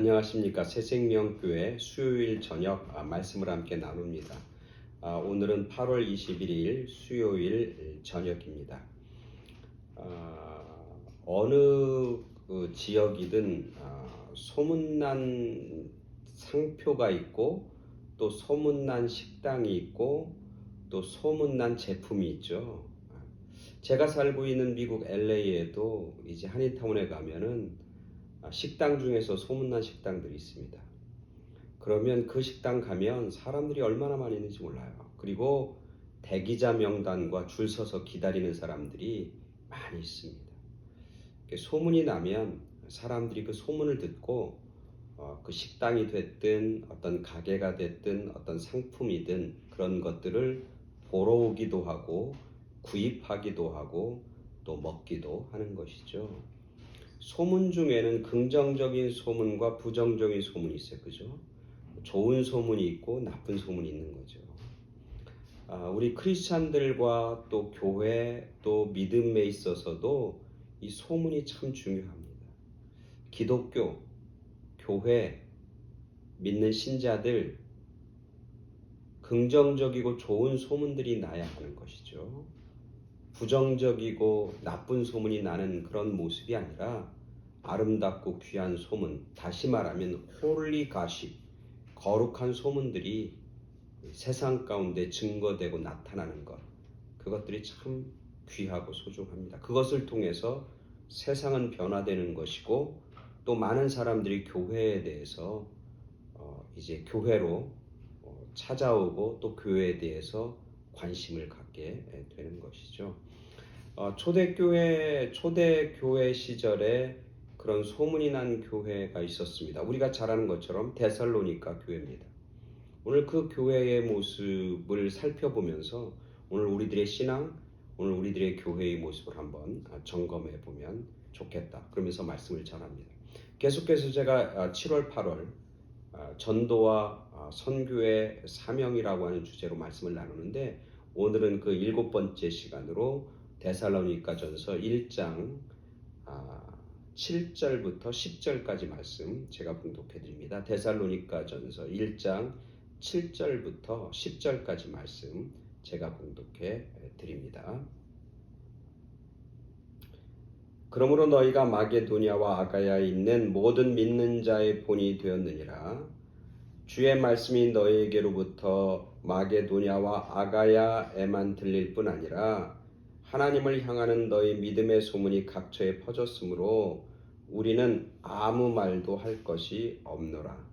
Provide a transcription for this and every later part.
안녕하십니까. 새생명교회 수요일 저녁 말씀을 함께 나눕니다. 오늘은 8월 21일 수요일 저녁입니다. 어느 지역이든 소문난 상표가 있고 또 소문난 식당이 있고 또 소문난 제품이 있죠. 제가 살고 있는 미국 LA에도 이제 한인타운에 가면은 식당 중에서 소문난 식당들이 있습니다. 그러면 그 식당 가면 사람들이 얼마나 많이 있는지 몰라요. 그리고 대기자 명단과 줄 서서 기다리는 사람들이 많이 있습니다. 소문이 나면 사람들이 그 소문을 듣고 그 식당이 됐든 어떤 가게가 됐든 어떤 상품이든 그런 것들을 보러 오기도 하고 구입하기도 하고 또 먹기도 하는 것이죠. 소문 중에는 긍정적인 소문과 부정적인 소문이 있어요. 그죠? 좋은 소문이 있고 나쁜 소문이 있는 거죠. 우리 크리스찬들과 또 교회 또 믿음에 있어서도 이 소문이 참 중요합니다. 기독교, 교회, 믿는 신자들 긍정적이고 좋은 소문들이 나야 하는 것이죠. 부정적이고 나쁜 소문이 나는 그런 모습이 아니라 아름답고 귀한 소문, 다시 말하면 홀리 가십, 거룩한 소문들이 세상 가운데 증거되고 나타나는 것, 그것들이 참 귀하고 소중합니다. 그것을 통해서 세상은 변화되는 것이고 또 많은 사람들이 교회에 대해서 이제 교회로 찾아오고 또 교회에 대해서 관심을 갖게 되는 것이죠. 초대교회 시절에 그런 소문이 난 교회가 있었습니다. 우리가 잘 아는 것처럼 데살로니가 교회입니다. 오늘 그 교회의 모습을 살펴보면서 오늘 우리들의 신앙, 오늘 우리들의 교회의 모습을 한번 점검해 보면 좋겠다. 그러면서 말씀을 전합니다. 계속해서 제가 7월, 8월 전도와 선교의 사명이라고 하는 주제로 말씀을 나누는데 오늘은 그 7번째 시간으로 데살로니가전서 1장 7절부터 10절까지 말씀 제가 봉독해 드립니다. 데살로니가전서 1장 7절부터 10절까지 말씀 제가 봉독해 드립니다. 그러므로 너희가 마게도냐와 아가야에 있는 모든 믿는 자의 본이 되었느니라. 주의 말씀이 너희에게로부터 마게도냐와 아가야에만 들릴 뿐 아니라 하나님을 향하는 너희 믿음의 소문이 각처에 퍼졌으므로 우리는 아무 말도 할 것이 없노라.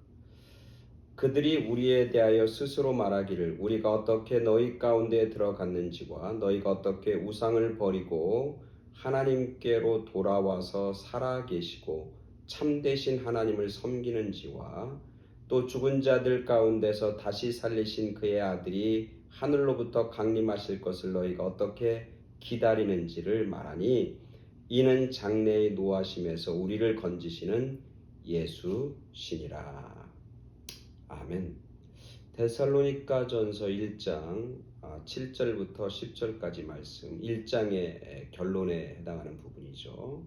그들이 우리에 대하여 스스로 말하기를 우리가 어떻게 너희 가운데 들어갔는지와 너희가 어떻게 우상을 버리고 하나님께로 돌아와서 살아계시고 참되신 하나님을 섬기는지와 또 죽은 자들 가운데서 다시 살리신 그의 아들이 하늘로부터 강림하실 것을 너희가 어떻게 기다리는지를 말하니 이는 장래의 노하심에서 우리를 건지시는 예수시니라. 아멘. 데살로니가전서 1장 7절부터 10절까지 말씀, 1장의 결론에 해당하는 부분이죠.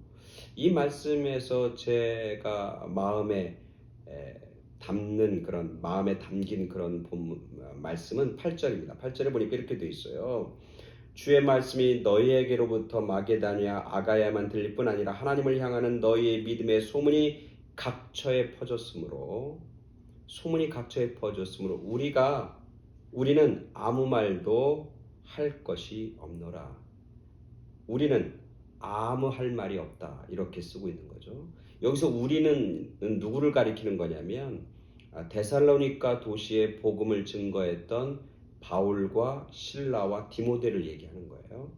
이 말씀에서 제가 마음에 담긴 그런 말씀은 8절입니다. 8절에 보니까 이렇게 되어 있어요. 주의 말씀이 너희에게로부터 마게도냐 아가야만 들릴 뿐 아니라 하나님을 향하는 너희의 믿음의 소문이 각처에 퍼졌으므로 우리는 아무 말도 할 것이 없노라. 우리는 아무 할 말이 없다. 이렇게 쓰고 있는 거죠. 여기서 우리는 누구를 가리키는 거냐면 데살로니가 도시에 복음을 증거했던 바울과 실라와 디모데를 얘기하는 거예요.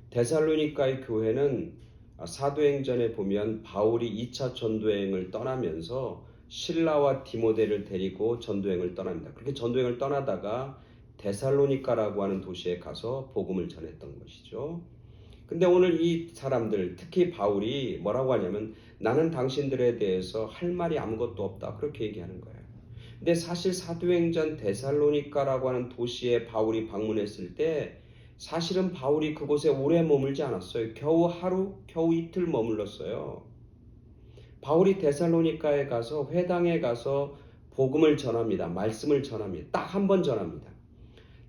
데살로니가의 교회는 사도행전에 보면 바울이 2차 전도여행을 떠나면서 실라와 디모데를 데리고 전도여행을 떠납니다. 그렇게 전도여행을 떠나다가 데살로니가라고 하는 도시에 가서 복음을 전했던 것이죠. 근데 오늘 이 사람들, 특히 바울이 뭐라고 하냐면 나는 당신들에 대해서 할 말이 아무것도 없다. 그렇게 얘기하는 거예요. 근데 사실 사도행전 데살로니가라고 하는 도시에 바울이 방문했을 때 사실은 바울이 그곳에 오래 머물지 않았어요. 겨우 이틀 머물렀어요. 바울이 데살로니가에 가서 회당에 가서 복음을 전합니다. 말씀을 전합니다. 딱 한 번 전합니다.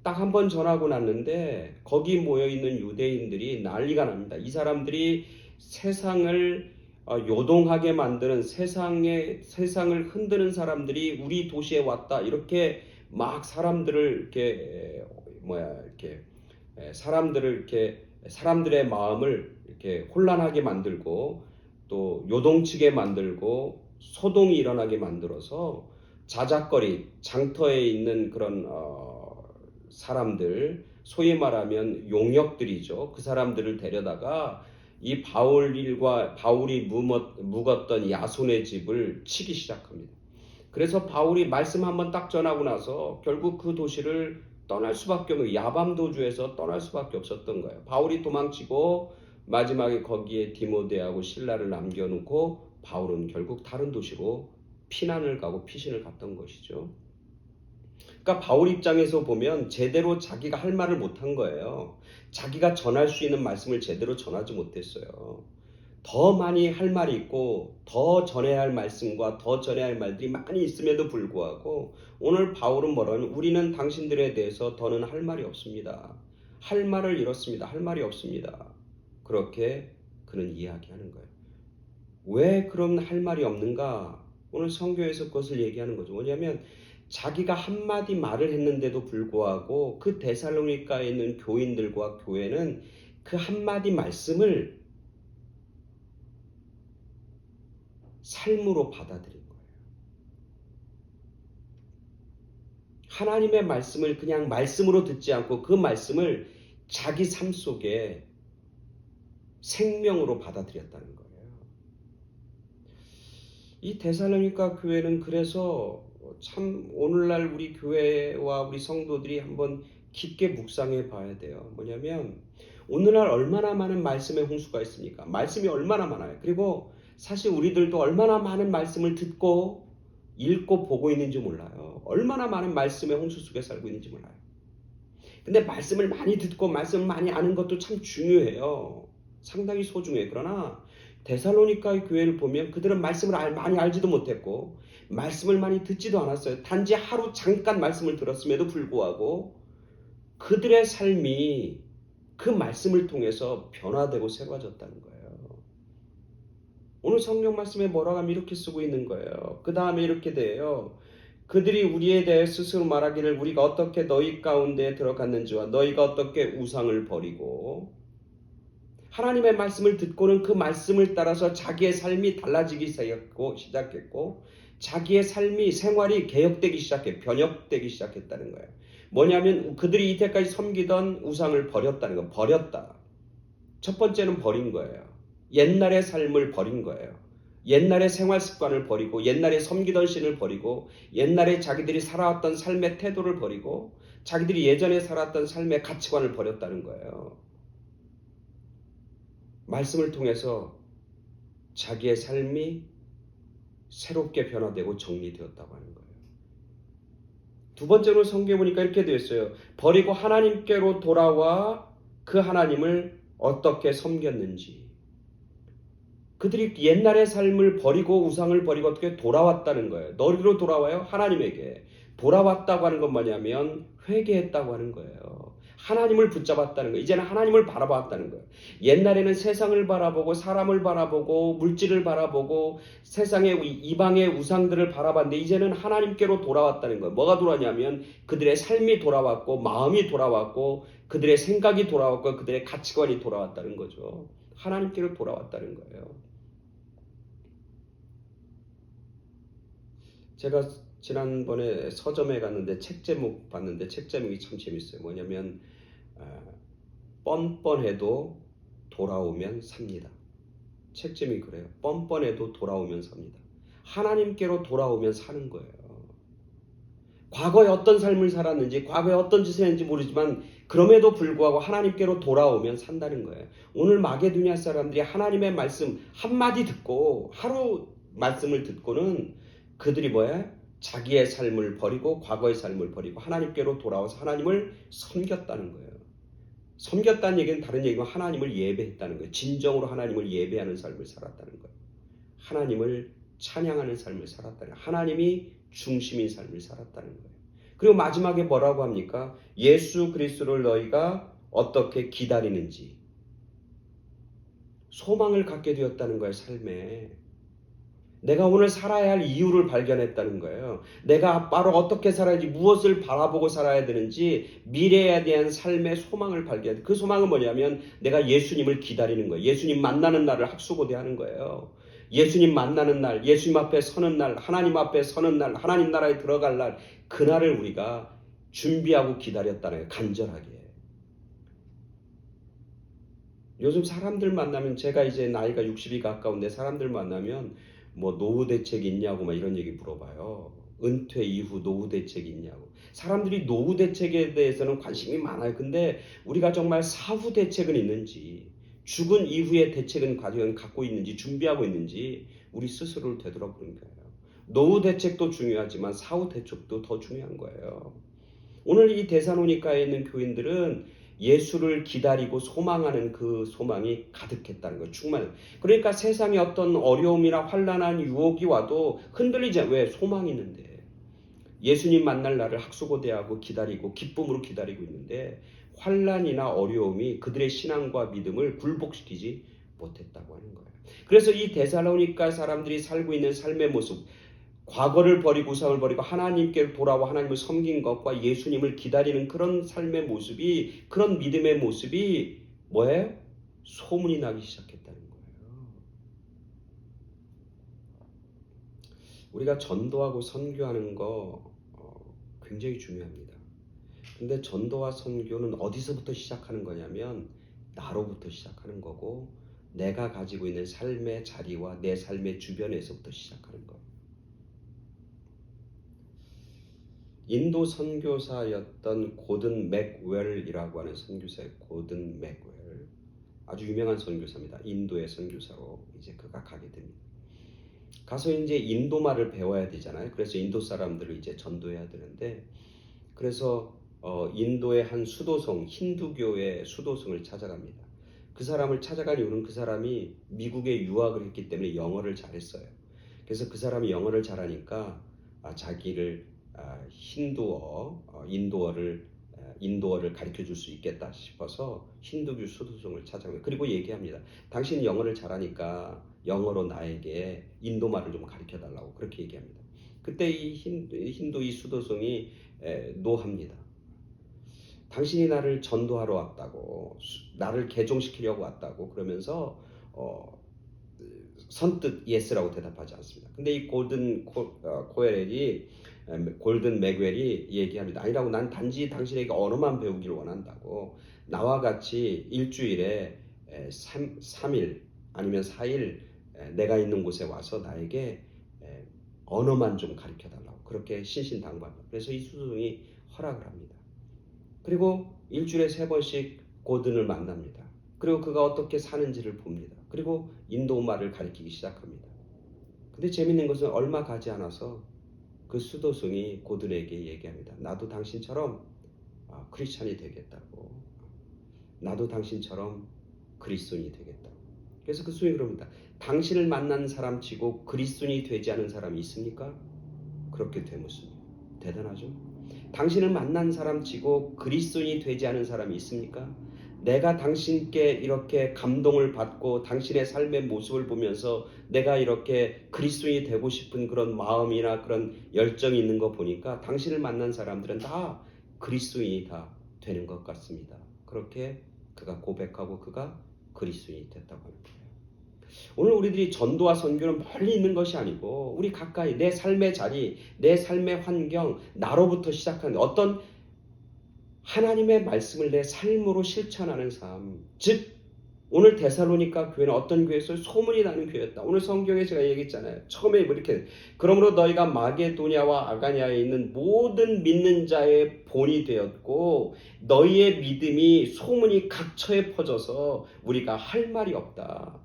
딱 한 번 전하고 났는데 거기 모여있는 유대인들이 난리가 납니다. 이 사람들이 세상을 요동하게 만드는 세상을 흔드는 사람들이 우리 도시에 왔다. 이렇게 막 사람들을 이렇게 사람들의 마음을 이렇게 혼란하게 만들고 또 요동치게 만들고 소동이 일어나게 만들어서 자작거리 장터에 있는 그런 사람들, 소위 말하면 용역들이죠. 그 사람들을 데려다가 이 바울이 묵었던 야손의 집을 치기 시작합니다. 그래서 바울이 말씀 한번 딱 전하고 나서 결국 그 도시를 떠날 수밖에 없는, 야밤도주에서 떠날 수밖에 없었던 거예요. 바울이 도망치고 마지막에 거기에 디모데하고 실라를 남겨놓고 바울은 결국 다른 도시로 피난을 가고 피신을 갔던 것이죠. 그러니까 바울 입장에서 보면 제대로 자기가 할 말을 못한 거예요. 자기가 전할 수 있는 말씀을 제대로 전하지 못했어요. 더 많이 할 말이 있고 더 전해야 할 말씀과 더 전해야 할 말들이 많이 있음에도 불구하고 오늘 바울은 뭐라면 우리는 당신들에 대해서 더는 할 말이 없습니다. 할 말을 잃었습니다. 할 말이 없습니다. 그렇게 그는 이야기하는 거예요. 왜 그럼 할 말이 없는가? 오늘 성경에서 그것을 얘기하는 거죠. 뭐냐면 자기가 한마디 말을 했는데도 불구하고 그 데살로니가에 있는 교인들과 교회는 그 한마디 말씀을 삶으로 받아들인 거예요. 하나님의 말씀을 그냥 말씀으로 듣지 않고 그 말씀을 자기 삶 속에 생명으로 받아들였다는 거예요. 이 데살로니가 교회는 그래서 참 오늘날 우리 교회와 우리 성도들이 한번 깊게 묵상해 봐야 돼요. 뭐냐면 오늘날 얼마나 많은 말씀의 홍수가 있습니까? 말씀이 얼마나 많아요. 그리고 사실 우리들도 얼마나 많은 말씀을 듣고 읽고 보고 있는지 몰라요. 얼마나 많은 말씀의 홍수 속에 살고 있는지 몰라요. 근데 말씀을 많이 듣고 말씀을 많이 아는 것도 참 중요해요. 상당히 소중해요. 그러나 데살로니가의 교회를 보면 그들은 말씀을 많이 알지도 못했고 말씀을 많이 듣지도 않았어요. 단지 하루 잠깐 말씀을 들었음에도 불구하고 그들의 삶이 그 말씀을 통해서 변화되고 새로워졌다는 거예요. 오늘 성경 말씀에 뭐라고 하면 이렇게 쓰고 있는 거예요. 그 다음에 이렇게 돼요. 그들이 우리에 대해 스스로 말하기를 우리가 어떻게 너희 가운데 들어갔는지와 너희가 어떻게 우상을 버리고, 하나님의 말씀을 듣고는 그 말씀을 따라서 자기의 삶이 달라지기 시작했고 자기의 삶이 생활이 개혁되기 변혁되기 시작했다는 거예요. 뭐냐면 그들이 이때까지 섬기던 우상을 버렸다는 거. 버렸다. 첫 번째는 버린 거예요. 옛날의 삶을 버린 거예요. 옛날의 생활 습관을 버리고 옛날에 섬기던 신을 버리고 옛날에 자기들이 살아왔던 삶의 태도를 버리고 자기들이 예전에 살았던 삶의 가치관을 버렸다는 거예요. 말씀을 통해서 자기의 삶이 새롭게 변화되고 정리되었다고 하는 거예요. 두 번째로 성경에 보니까 이렇게 되어 있어요. 버리고 하나님께로 돌아와 그 하나님을 어떻게 섬겼는지. 그들이 옛날의 삶을 버리고 우상을 버리고 어떻게 돌아왔다는 거예요. 어디로 돌아와요? 하나님에게. 돌아왔다고 하는 건 뭐냐면 회개했다고 하는 거예요. 하나님을 붙잡았다는 거예요. 이제는 하나님을 바라봤다는 거예요. 옛날에는 세상을 바라보고 사람을 바라보고 물질을 바라보고 세상의 이방의 우상들을 바라봤는데 이제는 하나님께로 돌아왔다는 거예요. 뭐가 돌아왔냐면 그들의 삶이 돌아왔고 마음이 돌아왔고 그들의 생각이 돌아왔고 그들의 가치관이 돌아왔다는 거죠. 하나님께로 돌아왔다는 거예요. 제가 지난번에 서점에 갔는데 책 제목 봤는데 책 제목이 참 재밌어요. 뭐냐면 뻔뻔해도 돌아오면 삽니다. 책 제목이 그래요. 뻔뻔해도 돌아오면 삽니다. 하나님께로 돌아오면 사는 거예요. 과거에 어떤 삶을 살았는지 과거에 어떤 짓을 했는지 모르지만 그럼에도 불구하고 하나님께로 돌아오면 산다는 거예요. 오늘 마게도냐 사람들이 하나님의 말씀 한마디 듣고 하루 말씀을 듣고는 그들이 뭐야? 자기의 삶을 버리고 과거의 삶을 버리고 하나님께로 돌아와서 하나님을 섬겼다는 거예요. 섬겼다는 얘기는 다른 얘기고 하나님을 예배했다는 거예요. 진정으로 하나님을 예배하는 삶을 살았다는 거예요. 하나님을 찬양하는 삶을 살았다는 거예요. 하나님이 중심인 삶을 살았다는 거예요. 그리고 마지막에 뭐라고 합니까? 예수 그리스도를 너희가 어떻게 기다리는지 소망을 갖게 되었다는 거예요. 삶에. 내가 오늘 살아야 할 이유를 발견했다는 거예요. 내가 바로 어떻게 살아야지, 무엇을 바라보고 살아야 되는지, 미래에 대한 삶의 소망을 발견했다. 그 소망은 뭐냐면 내가 예수님을 기다리는 거예요. 예수님 만나는 날을 학수고대하는 거예요. 예수님 만나는 날, 예수님 앞에 서는 날, 하나님 앞에 서는 날, 하나님 나라에 들어갈 날, 그날을 우리가 준비하고 기다렸다는 거예요. 간절하게. 요즘 사람들 만나면, 제가 이제 나이가 60이 가까운데 사람들 만나면 뭐 노후 대책이 있냐고 막 이런 얘기 물어봐요. 은퇴 이후 노후 대책이 있냐고. 사람들이 노후 대책에 대해서는 관심이 많아요. 근데 우리가 정말 사후 대책은 있는지, 죽은 이후의 대책은 과연 갖고 있는지, 준비하고 있는지 우리 스스로를 되돌아보는 거예요. 노후 대책도 중요하지만 사후 대책도 더 중요한 거예요. 오늘 이 데살로니가에 있는 교인들은 예수를 기다리고 소망하는 그 소망이 가득했다는 거예요. 충만. 그러니까 세상에 어떤 어려움이나 환난한 유혹이 와도 흔들리지 않아요. 왜? 소망이 있는데. 예수님 만날 날을 학수고대하고 기다리고 기쁨으로 기다리고 있는데 환난이나 어려움이 그들의 신앙과 믿음을 굴복시키지 못했다고 하는 거예요. 그래서 이 데살로니가 사람들이 살고 있는 삶의 모습, 과거를 버리고 우상을 버리고 하나님께 돌아와 하나님을 섬긴 것과 예수님을 기다리는 그런 삶의 모습이, 그런 믿음의 모습이 뭐예요? 소문이 나기 시작했다는 거예요. 우리가 전도하고 선교하는 거 굉장히 중요합니다. 근데 전도와 선교는 어디서부터 시작하는 거냐면 나로부터 시작하는 거고, 내가 가지고 있는 삶의 자리와 내 삶의 주변에서부터 시작하는 거예요. 인도 선교사였던 고든 맥웰이라고 하는 선교사의 고든 맥웰, 아주 유명한 선교사입니다. 인도의 선교사로 이제 그가 가게 됩니다. 가서 이제 인도말을 배워야 되잖아요. 그래서 인도 사람들을 이제 전도해야 되는데, 그래서 인도의 한 수도성, 힌두교의 수도성을 찾아갑니다. 그 사람을 찾아간 이유는 그 사람이 미국에 유학을 했기 때문에 영어를 잘했어요. 그래서 그 사람이 영어를 잘하니까 자기를 인도어를 가르쳐 줄 수 있겠다 싶어서 힌두교 수도성을 찾아갑니다. 그리고 얘기합니다. 당신이 영어를 잘하니까 영어로 나에게 인도말을 좀 가르쳐 달라고 그렇게 얘기합니다. 그때 이 힌두 이 수도성이 노합니다. 당신이 나를 전도하러 왔다고, 나를 개종시키려고 왔다고 그러면서 선뜻 예스라고 대답하지 않습니다. 근데 이 골든 맥웰이 얘기합니다. 아니라고, 난 단지 당신에게 언어만 배우기를 원한다고. 나와 같이 일주일에 3일 아니면 4일 내가 있는 곳에 와서 나에게 언어만 좀 가르쳐 달라고 그렇게 신신당부합니다. 그래서 이 수도성이 허락을 합니다. 그리고 일주일에 3번씩 고든을 만납니다. 그리고 그가 어떻게 사는지를 봅니다. 그리고 인도말을 가르치기 시작합니다. 근데 재밌는 것은 얼마 가지 않아서 그 수도성이 고든에게 얘기합니다. 나도 당신처럼 크리스찬이 되겠다고. 나도 당신처럼 그리스도인이 되겠다고. 그래서 그 수도성이 그럽니다. 당신을 만난 사람 치고 그리스도인이 되지 않은 사람이 있습니까? 그렇게 되묻습니다. 대단하죠? 당신을 만난 사람 치고 그리스도인이 되지 않은 사람이 있습니까? 내가 당신께 이렇게 감동을 받고 당신의 삶의 모습을 보면서 내가 이렇게 그리스도인이 되고 싶은 그런 마음이나 그런 열정이 있는 거 보니까 당신을 만난 사람들은 다 그리스도인이 다 되는 것 같습니다. 그렇게 그가 고백하고 그가 그리스도인이 됐다고 하는 거예요. 오늘 우리들이 전도와 선교는 멀리 있는 것이 아니고 우리 가까이 내 삶의 자리, 내 삶의 환경, 나로부터 시작하는 어떤 하나님의 말씀을 내 삶으로 실천하는 삶. 즉 오늘 데살로니가 교회는 어떤 교회에서 소문이 나는 교회였다. 오늘 성경에 제가 얘기했잖아요. 처음에 이렇게 그러므로 너희가 마게도냐와 아가냐에 있는 모든 믿는 자의 본이 되었고 너희의 믿음이 소문이 각처에 퍼져서 우리가 할 말이 없다.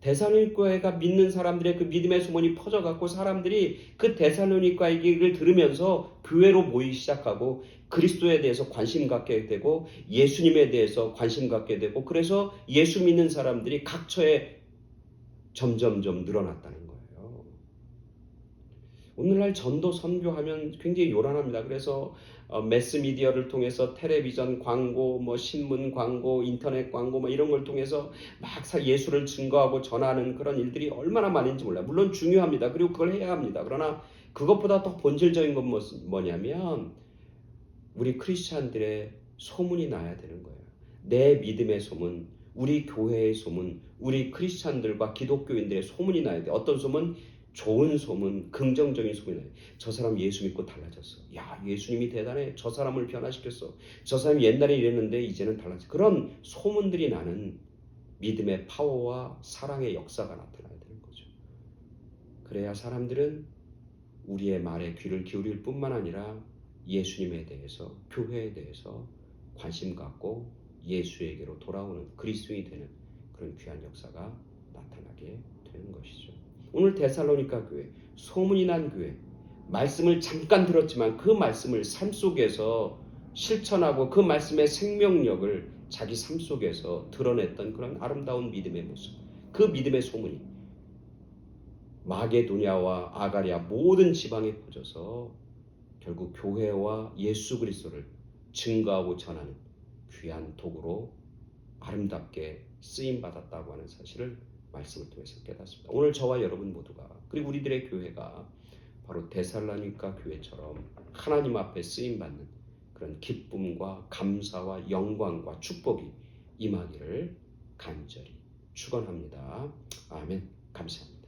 데살로니가 교회가 믿는 사람들의 그 믿음의 소문이 퍼져갖고 사람들이 그 데살로니가 얘기를 들으면서 교회로 모이기 시작하고 그리스도에 대해서 관심 갖게 되고 예수님에 대해서 관심 갖게 되고 그래서 예수 믿는 사람들이 각처에 점점점 늘어났다는 거예요. 오늘날 전도 선교하면 굉장히 요란합니다. 그래서 매스미디어를 통해서 텔레비전 광고, 뭐 신문 광고, 인터넷 광고 뭐 이런 걸 통해서 막 예수를 증거하고 전하는 그런 일들이 얼마나 많은지 몰라요. 물론 중요합니다. 그리고 그걸 해야 합니다. 그러나 그것보다 더 본질적인 건 뭐냐면 우리 크리스찬들의 소문이 나야 되는 거예요. 내 믿음의 소문, 우리 교회의 소문, 우리 크리스찬들과 기독교인들의 소문이 나야 돼. 어떤 소문? 좋은 소문, 긍정적인 소문이 나요. 저 사람 예수 믿고 달라졌어. 야, 예수님이 대단해. 저 사람을 변화시켰어. 저 사람이 옛날에 이랬는데 이제는 달라졌어. 그런 소문들이 나는 믿음의 파워와 사랑의 역사가 나타나야 되는 거죠. 그래야 사람들은 우리의 말에 귀를 기울일 뿐만 아니라 예수님에 대해서, 교회에 대해서 관심 갖고 예수에게로 돌아오는 그리스도인이 되는 그런 귀한 역사가 나타나게 되는 것이죠. 오늘 데살로니가 교회, 소문이 난 교회, 말씀을 잠깐 들었지만 그 말씀을 삶 속에서 실천하고 그 말씀의 생명력을 자기 삶 속에서 드러냈던 그런 아름다운 믿음의 모습, 그 믿음의 소문이 마게도냐와 아가리아 모든 지방에 퍼져서 결국 교회와 예수 그리스도를 증거하고 전하는 귀한 도구로 아름답게 쓰임받았다고 하는 사실을 말씀을 통해서 깨닫습니다. 오늘 저와 여러분 모두가, 그리고 우리들의 교회가 바로 데살로니가 교회처럼 하나님 앞에 쓰임받는 그런 기쁨과 감사와 영광과 축복이 임하기를 간절히 축원합니다. 아멘. 감사합니다.